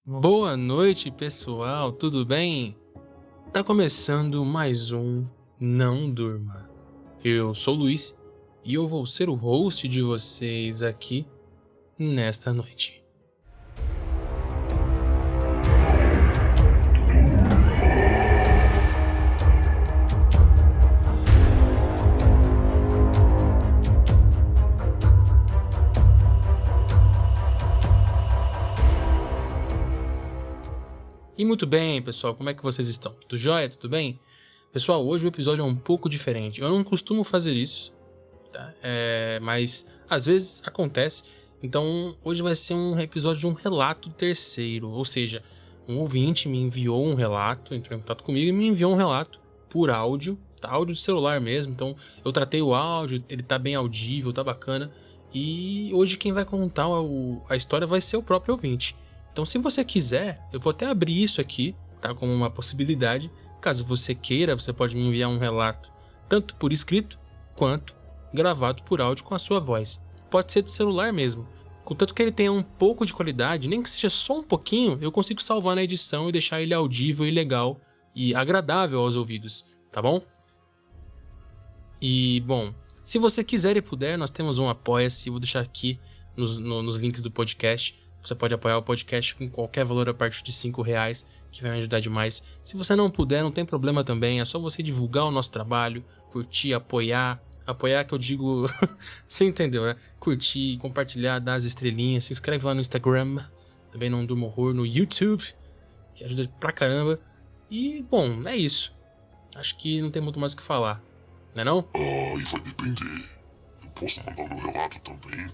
Boa noite, pessoal, tudo bem? Tá começando mais um Não Durma. Eu sou o Luiz e eu vou ser o host de vocês aqui nesta noite. E muito bem, pessoal, como é que vocês estão? Tudo jóia? Tudo bem? Pessoal, hoje o episódio é um pouco diferente. Eu não costumo fazer isso, tá? Mas às vezes acontece. Então hoje vai ser um episódio de um relato terceiro, ou seja, um ouvinte me enviou um relato, entrou em contato comigo e me enviou um relato por áudio, tá? Áudio de celular mesmo. Então eu tratei o áudio, ele tá bem audível, tá bacana. E hoje quem vai contar a história vai ser o próprio ouvinte. Então se você quiser, eu vou até abrir isso aqui, tá? Como uma possibilidade. Caso você queira, você pode me enviar um relato, tanto por escrito quanto gravado por áudio com a sua voz. Pode ser do celular mesmo. Contanto que ele tenha um pouco de qualidade, nem que seja só um pouquinho, eu consigo salvar na edição e deixar ele audível e legal e agradável aos ouvidos, tá bom? E, bom, se você quiser e puder, nós temos um Apoia-se, vou deixar aqui nos links do podcast. Você pode apoiar o podcast com qualquer valor a partir de R$5, que vai me ajudar demais. Se você não puder, não tem problema também, é só você divulgar o nosso trabalho, curtir, apoiar. Apoiar que eu digo, você entendeu, né? Curtir, compartilhar, dar as estrelinhas, se inscreve lá no Instagram, também Não Durma Horror, no YouTube, que ajuda pra caramba. E, bom, é isso. Acho que não tem muito mais o que falar, né não? E vai depender. Eu posso mandar meu relato também.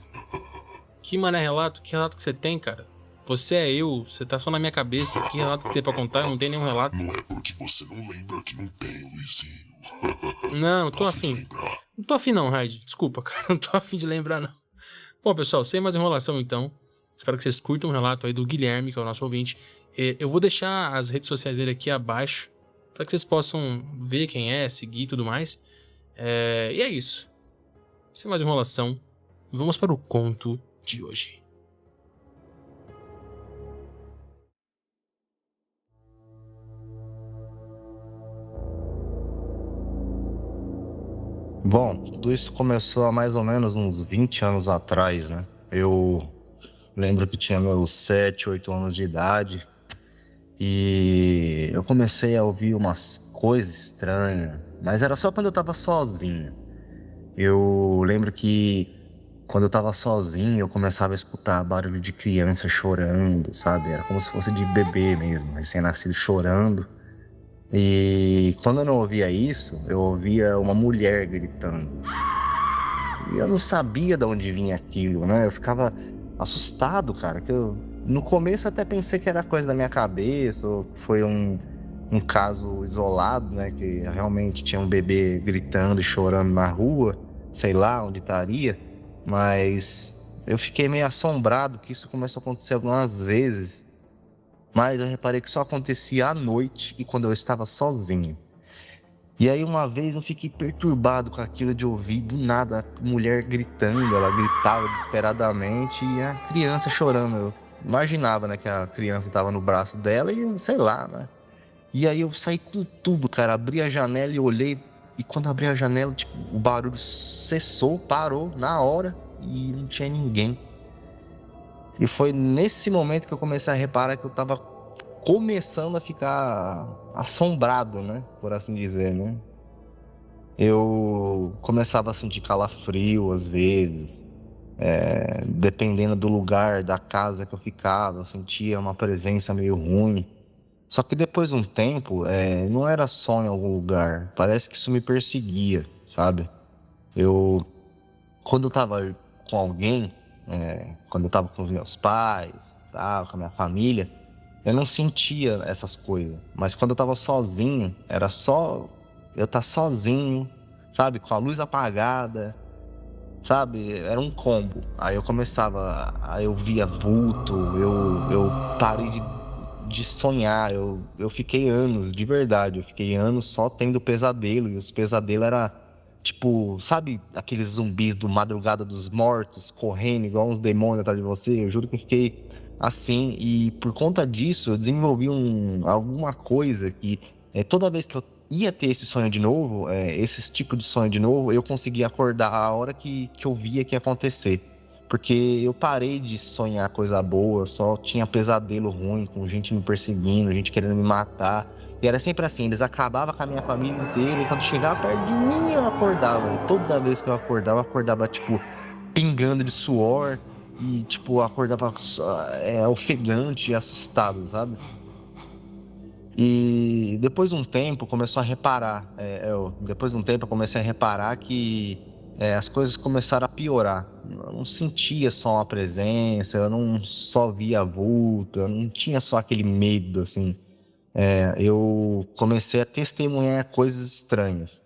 Que mané relato? Que relato que você tem, cara? Você é eu, você tá só na minha cabeça. Que relato que você tem pra contar? Eu não tenho nenhum relato. Não é porque você não lembra que não tem, Luizinho. Não, não tô Tá afim de afim. lembrar? Não tô afim não, Raid. Desculpa, cara. Não tô afim de lembrar, não. Bom, pessoal, sem mais enrolação, então. Espero que vocês curtam o relato aí do Guilherme, que é o nosso ouvinte. Eu vou deixar as redes sociais dele aqui abaixo, para que vocês possam ver quem é, seguir e tudo mais. E é isso. Sem mais enrolação, vamos para o conto de hoje. Bom, tudo isso começou há mais ou menos uns 20 anos atrás, né? Eu lembro que tinha meus 7, 8 anos de idade e eu comecei a ouvir umas coisas estranhas, mas era só quando eu tava sozinho. Eu lembro que quando eu tava sozinho eu começava a escutar barulho de criança chorando, sabe? Era como se fosse de bebê mesmo, recém-nascido chorando. E quando eu não ouvia isso, eu ouvia uma mulher gritando. E eu não sabia de onde vinha aquilo, né? Eu ficava assustado, cara. No começo até pensei que era coisa da minha cabeça, ou foi um caso isolado, né? Que realmente tinha um bebê gritando e chorando na rua, sei lá onde estaria. Mas eu fiquei meio assombrado que isso começou a acontecer algumas vezes. Mas eu reparei que só acontecia à noite e quando eu estava sozinho. E aí uma vez eu fiquei perturbado com aquilo de ouvir do nada a mulher gritando, ela gritava desesperadamente e a criança chorando. Eu imaginava, né, que a criança estava no braço dela e sei lá, né. E aí eu saí com tudo, cara, abri a janela e olhei e quando abri a janela, tipo, o barulho cessou, parou na hora e não tinha ninguém. E foi nesse momento que eu comecei a reparar que eu tava começando a ficar assombrado, né? Por assim dizer, né? Eu começava a sentir calafrio às vezes. Dependendo do lugar, da casa que eu ficava, eu sentia uma presença meio ruim. Só que depois de um tempo, não era só em algum lugar. Parece que isso me perseguia, sabe? Eu, quando eu tava com alguém, quando eu tava com os meus pais, tal, com a minha família, eu não sentia essas coisas. Mas quando eu tava sozinho, era só eu estar sozinho, sabe? Com a luz apagada, sabe? Era um combo. Aí eu começava, aí eu via vulto, eu parei de sonhar. Eu fiquei anos, de verdade, eu fiquei anos só tendo pesadelo. E os pesadelos era tipo, sabe aqueles zumbis do Madrugada dos Mortos correndo igual uns demônios atrás de você? Eu juro que eu fiquei assim, e por conta disso eu desenvolvi alguma coisa que toda vez que eu ia ter esse sonho de novo, esse tipo de sonho de novo, eu conseguia acordar a hora que eu via que ia acontecer. Porque eu parei de sonhar coisa boa, só tinha pesadelo ruim, com gente me perseguindo, gente querendo me matar. E era sempre assim, eles acabavam com a minha família inteira, e quando chegava perto de mim eu acordava. E toda vez que eu acordava, tipo, pingando de suor. E, tipo, acordava ofegante e assustado, sabe? E depois de um tempo começou a reparar, depois de um tempo eu comecei a reparar que as coisas começaram a piorar. Eu não sentia só uma presença, eu não só via vulto, eu não tinha só aquele medo, assim. Eu comecei a testemunhar coisas estranhas.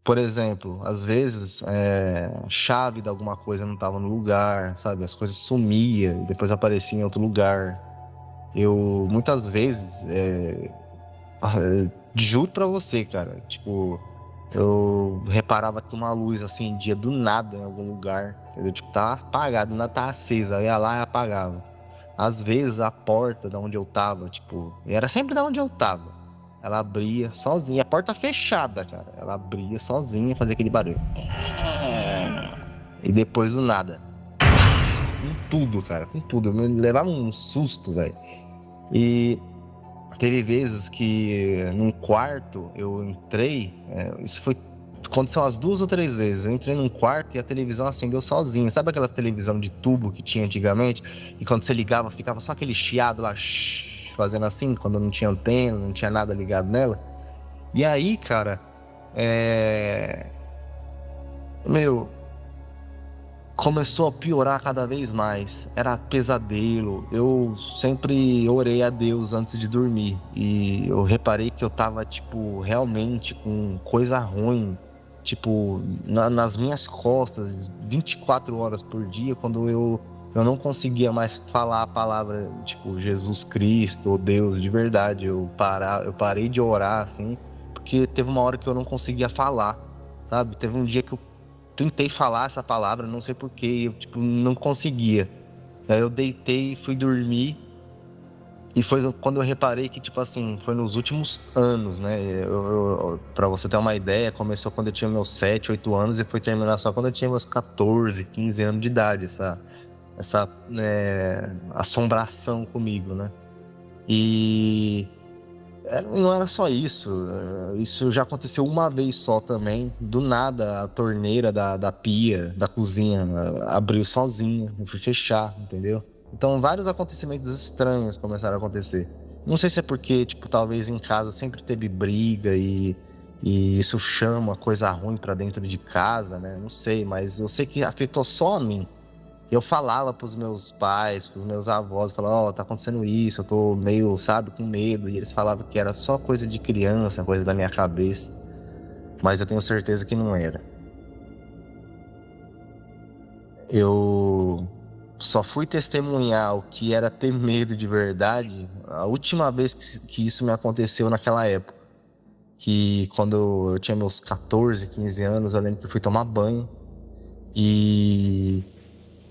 Por exemplo, às vezes a chave de alguma coisa não estava no lugar, sabe? As coisas sumiam e depois apareciam em outro lugar. Eu, muitas vezes, juro pra você, cara, tipo, eu reparava que uma luz acendia do nada em algum lugar, entendeu? Tipo, tava apagada, ainda tava acesa, eu ia lá e apagava. Às vezes a porta da onde eu tava, tipo, era sempre da onde eu tava. Ela abria sozinha, a porta fechada, cara. Ela abria sozinha, fazia aquele barulho. E depois do nada. Com tudo, cara, com tudo. Eu me levava um susto, velho. E teve vezes que num quarto eu entrei, aconteceu umas 2 ou 3 vezes. Eu entrei num quarto e a televisão acendeu sozinha. Sabe aquelas televisão de tubo que tinha antigamente? E quando você ligava, ficava só aquele chiado lá, fazendo assim, quando não tinha antena, não tinha nada ligado nela. E aí, cara, meu, começou a piorar cada vez mais. Era pesadelo. Eu sempre orei a Deus antes de dormir. E eu reparei que eu tava, tipo, realmente com coisa ruim, tipo, nas minhas costas, 24 horas por dia, quando eu não conseguia mais falar a palavra, tipo, Jesus Cristo ou Deus de verdade. Eu parei de orar, assim, porque teve uma hora que eu não conseguia falar, sabe? Teve um dia que eu tentei falar essa palavra, não sei porquê, eu, tipo, não conseguia. Aí eu deitei e fui dormir. E foi quando eu reparei que, tipo assim, foi nos últimos anos, né? Pra você ter uma ideia, começou quando eu tinha meus 7, 8 anos e foi terminar só quando eu tinha meus 14, 15 anos de idade, essa assombração comigo, né? E não era só isso. Isso já aconteceu uma vez só também. Do nada, a torneira da pia, da cozinha, abriu sozinha. Eu fui fechar, entendeu? Então, vários acontecimentos estranhos começaram a acontecer. Não sei se é porque, tipo, talvez em casa sempre teve briga e isso chama coisa ruim pra dentro de casa, né? Não sei, mas eu sei que afetou só a mim. Eu falava pros meus pais, pros meus avós, falava, tá acontecendo isso, eu tô meio, sabe, com medo. E eles falavam que era só coisa de criança, coisa da minha cabeça. Mas eu tenho certeza que não era. Eu só fui testemunhar o que era ter medo de verdade a última vez que isso me aconteceu naquela época. Que quando eu tinha meus 14, 15 anos, eu lembro que eu fui tomar banho. E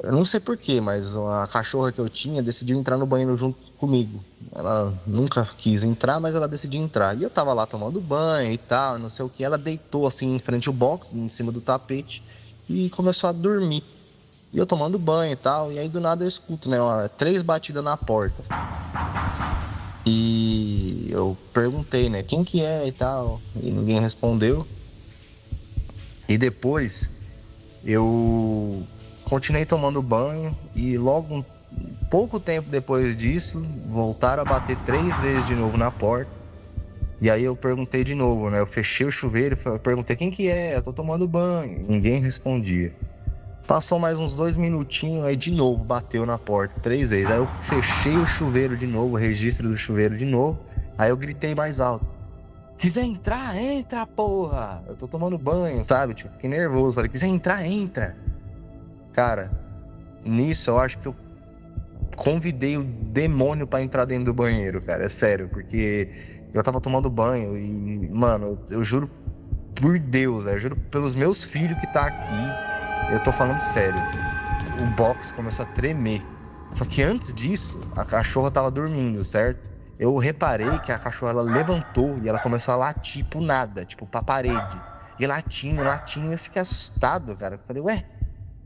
eu não sei porquê, mas a cachorra que eu tinha decidiu entrar no banheiro junto comigo. Ela nunca quis entrar, mas ela decidiu entrar. E eu tava lá tomando banho e tal, não sei o que. Ela deitou assim em frente ao box, em cima do tapete, e começou a dormir. E eu tomando banho e tal, e aí do nada eu escuto, né, 3 batidas na porta. E eu perguntei, né, quem que é e tal, e ninguém respondeu. E depois eu continuei tomando banho e logo pouco tempo depois disso, voltaram a bater 3 vezes de novo na porta. E aí eu perguntei de novo, né, eu fechei o chuveiro, perguntei quem que é, eu tô tomando banho. Ninguém respondia. Passou mais uns 2 minutinhos, aí de novo bateu na porta 3 vezes. Aí eu fechei o chuveiro de novo, o registro do chuveiro de novo. Aí eu gritei mais alto: quiser entrar, entra, porra! Eu tô tomando banho, sabe? Tipo, fiquei nervoso. Falei: quiser entrar, entra. Cara, nisso eu acho que eu convidei o demônio pra entrar dentro do banheiro, cara. É sério, porque eu tava tomando banho e, mano, eu juro por Deus, eu juro pelos meus filhos que tá aqui. Eu tô falando sério. O box começou a tremer. Só que antes disso, a cachorra tava dormindo, certo? Eu reparei que a cachorra ela levantou e ela começou a latir pro nada, tipo pra parede. E latindo, latindo, eu fiquei assustado, cara. Eu falei, ué,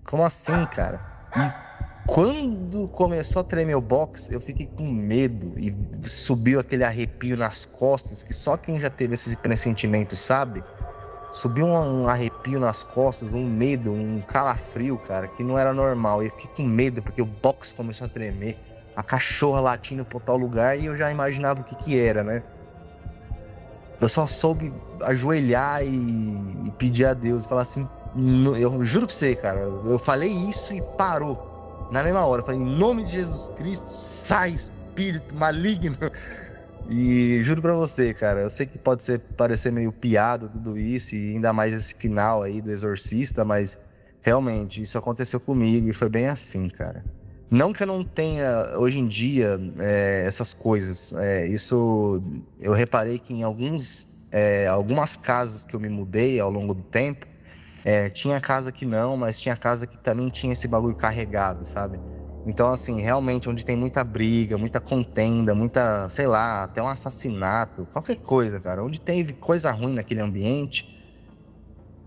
como assim, cara? E quando começou a tremer o box, eu fiquei com medo e subiu aquele arrepio nas costas, que só quem já teve esse pressentimento sabe. Subiu um arrepio nas costas, um medo, um calafrio, cara, que não era normal. E eu fiquei com medo porque o box começou a tremer, a cachorra latindo por tal lugar e eu já imaginava o que era, né? Eu só soube ajoelhar e pedir a Deus, falar assim, eu juro pra você, cara, eu falei isso e parou. Na mesma hora, eu falei, em nome de Jesus Cristo, sai espírito maligno. E juro pra você, cara, eu sei que pode parecer meio piada tudo isso, e ainda mais esse final aí do Exorcista, mas realmente isso aconteceu comigo e foi bem assim, cara. Não que eu não tenha, hoje em dia, essas coisas. Isso eu reparei que em algumas casas que eu me mudei ao longo do tempo, tinha casa que não, mas tinha casa que também tinha esse bagulho carregado, sabe? Então, assim, realmente, onde tem muita briga, muita contenda, muita, sei lá, até um assassinato, qualquer coisa, cara. Onde teve coisa ruim naquele ambiente,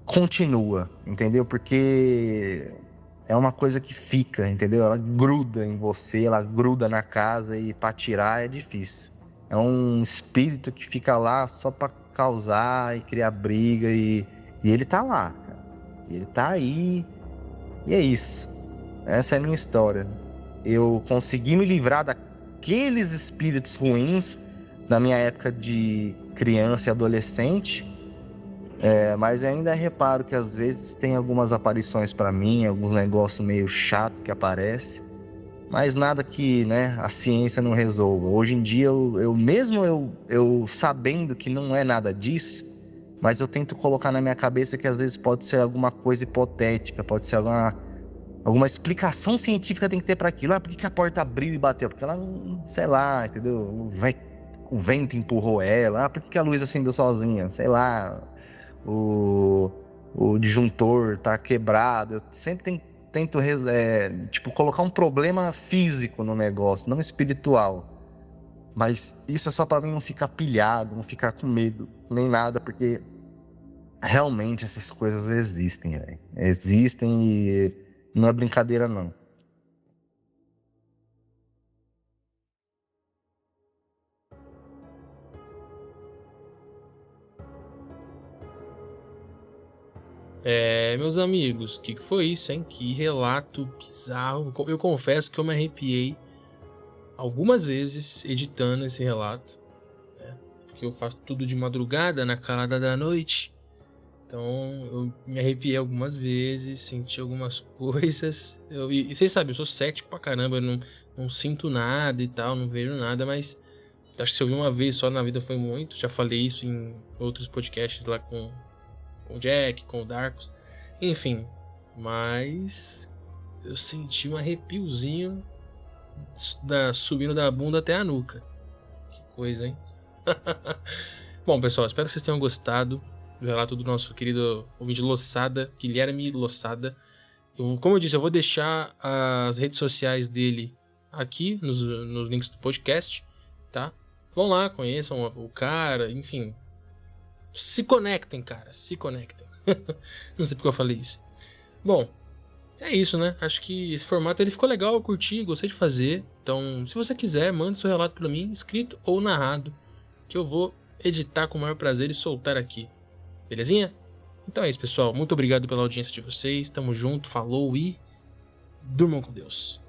continua, entendeu? Porque é uma coisa que fica, entendeu? Ela gruda em você, ela gruda na casa e pra tirar é difícil. É um espírito que fica lá só pra causar e criar briga e ele tá lá, cara. Ele tá aí e é isso. Essa é a minha história. Eu consegui me livrar daqueles espíritos ruins da minha época de criança e adolescente, mas ainda reparo que às vezes tem algumas aparições pra mim, alguns negócios meio chato que aparecem, mas nada que, né, a ciência não resolva. Hoje em dia, eu sabendo que não é nada disso, mas eu tento colocar na minha cabeça que às vezes pode ser alguma coisa hipotética, pode ser alguma explicação científica tem que ter para aquilo. Por que a porta abriu e bateu? Porque ela, sei lá, entendeu? O vento empurrou ela. Por que a luz acendeu sozinha? Sei lá. O disjuntor tá quebrado. Eu sempre tento colocar um problema físico no negócio, não espiritual. Mas isso é só para mim não ficar pilhado, não ficar com medo, nem nada, porque realmente essas coisas existem, velho. Existem e não é brincadeira, não. Meus amigos, o que foi isso, hein? Que relato bizarro. Eu confesso que eu me arrepiei algumas vezes editando esse relato, né? Porque eu faço tudo de madrugada, na calada da noite. Então eu me arrepiei algumas vezes, senti algumas coisas. E vocês sabem, eu sou cético pra caramba, eu não sinto nada e tal, não vejo nada, mas acho que se eu vi uma vez só na vida foi muito. Já falei isso em outros podcasts lá com o Jack, com o Darkus, enfim. Mas eu senti um arrepiozinho subindo da bunda até a nuca. Que coisa, hein? Bom, pessoal, espero que vocês tenham gostado do relato do nosso querido ouvinte Lossada, Guilherme Lossada. Como eu disse, eu vou deixar as redes sociais dele aqui nos links do podcast, tá? Vão lá, conheçam o cara, enfim. Se conectem, cara, se conectem. Não sei porque eu falei isso. Bom, é isso, né? Acho que esse formato ele ficou legal, eu curti, gostei de fazer. Então, se você quiser, manda seu relato pra mim, escrito ou narrado, que eu vou editar com o maior prazer e soltar aqui. Belezinha? Então é isso, pessoal. Muito obrigado pela audiência de vocês. Tamo junto, falou e durmam com Deus.